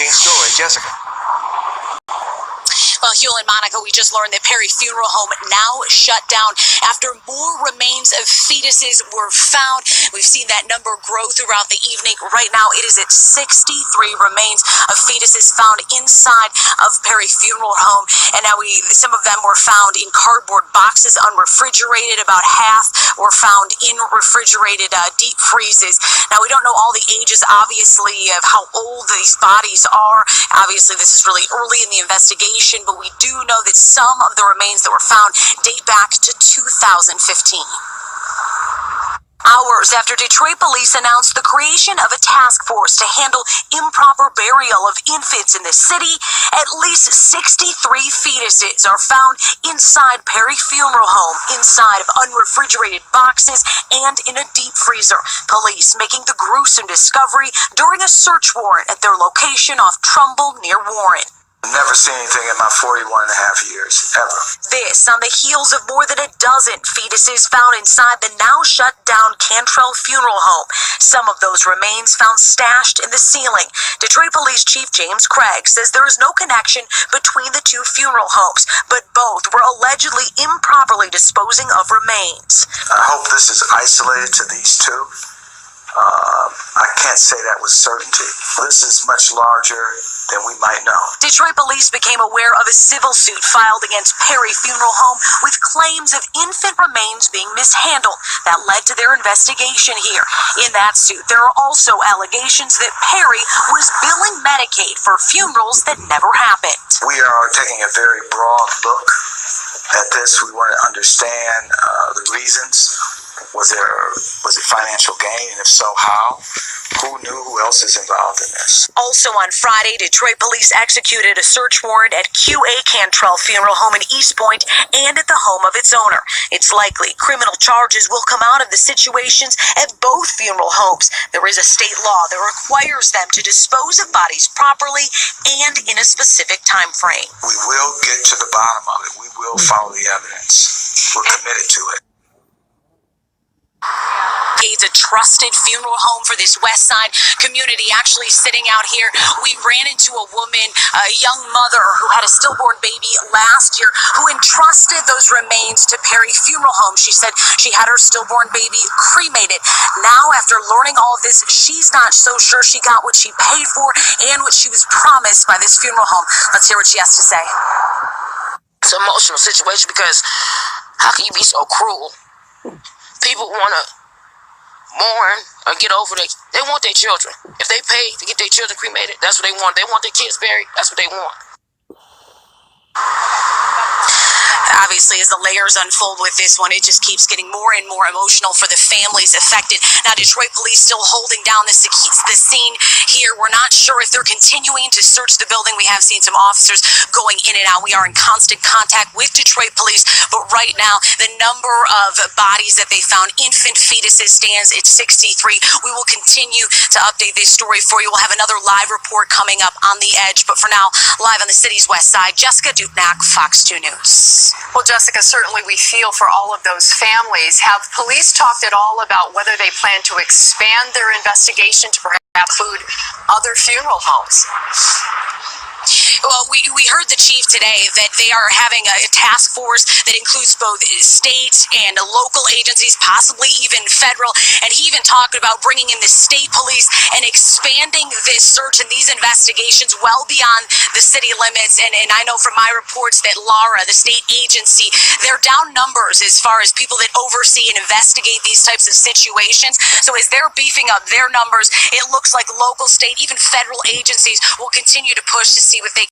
breaking story. Jessica. Well, Hugh and Monica, we just learned that Perry Funeral Home now shut down after more remains of fetuses were found. We've seen that number grow throughout the evening. Right now, it is at 63 remains of fetuses found inside of Perry Funeral Home. And now some of them were found in cardboard boxes, unrefrigerated. About half were found in refrigerated deep freezes. Now, we don't know all the ages, obviously, of how old these bodies are. Obviously, this is really early in the investigation, but we do know that some of the remains that were found date back to 2015. Hours after Detroit police announced the creation of a task force to handle improper burial of infants in the city, at least 63 fetuses are found inside Perry Funeral Home, inside of unrefrigerated boxes and in a deep freezer. Police making the gruesome discovery during a search warrant at their location off Trumbull near Warren. Never seen anything in my 41 and a half years, ever. This on the heels of more than a dozen fetuses found inside the now shut down Cantrell Funeral Home. Some of those remains found stashed in the ceiling. Detroit Police Chief James Craig says there is no connection between the two funeral homes, but both were allegedly improperly disposing of remains. I hope this is isolated to these two. I can't say that with certainty. This is much larger than we might know. Detroit police became aware of a civil suit filed against Perry Funeral Home with claims of infant remains being mishandled. That led to their investigation here. In that suit, there are also allegations that Perry was billing Medicaid for funerals that never happened. We are taking a very broad look at this. We want to understand the reasons. Was it financial gain? And if so, how? Who knew? Who else is involved in this? Also on Friday, Detroit police executed a search warrant at QA Cantrell Funeral Home in East Point and at the home of its owner. It's likely criminal charges will come out of the situations at both funeral homes. There is a state law that requires them to dispose of bodies properly and in a specific time frame. We will get to the bottom of it. We will follow the evidence. We're committed to it. It's a trusted funeral home for this West Side community. Actually, sitting out here, we ran into a woman, a young mother who had a stillborn baby last year, who entrusted those remains to Perry Funeral Home. She said she had her stillborn baby cremated. Now, after learning all of this, she's not so sure she got what she paid for and what she was promised by this funeral home. Let's hear what she has to say. It's an emotional situation because how can you be so cruel? People want to mourn or get over they want their children. If they pay to get their children cremated, that's what they want. They want their kids buried, that's what they want. Obviously, as the layers unfold with this one, it just keeps getting more and more emotional for the families affected. Now, Detroit police still holding down the scene here. We're not sure if they're continuing to search the building. We have seen some officers going in and out. We are in constant contact with Detroit police, but right now, the number of bodies that they found, infant fetuses, stands at 63. We will continue to update this story for you. We'll have another live report coming up on The Edge, but for now, live on the city's west side, Jessica Dupnack, Fox 2 News. Well, Jessica, certainly we feel for all of those families. Have police talked at all about whether they plan to expand their investigation to perhaps include other funeral homes? Well, we heard the chief today that they are having a task force that includes both state and local agencies, possibly even federal. And he even talked about bringing in the state police and expanding this search and these investigations well beyond the city limits. And I know from my reports that LARA, the state agency, they're down numbers as far as people that oversee and investigate these types of situations. So as they're beefing up their numbers, it looks like local, state, even federal agencies will continue to push to see what they